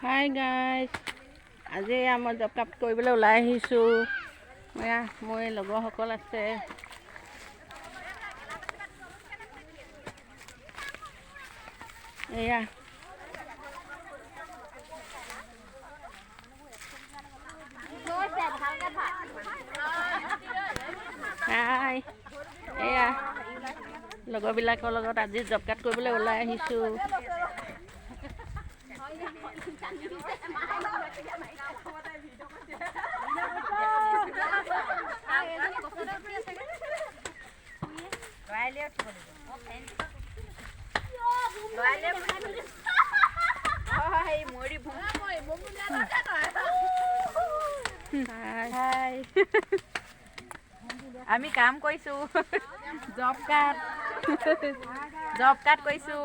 Hi guys, আজি মই job card কৰিবলৈ ওলাই আহিছোঁ। মোৰ লগৰসকল আছে। এয়া হাই, এয়া লগৰবিলাকৰ লগত আজি জব কাৰ্ড কৰিবলৈ ওলাই আহিছোঁ। আমি কাম কৰিছোঁ, জব কাৰ্ড কৰিছোঁ।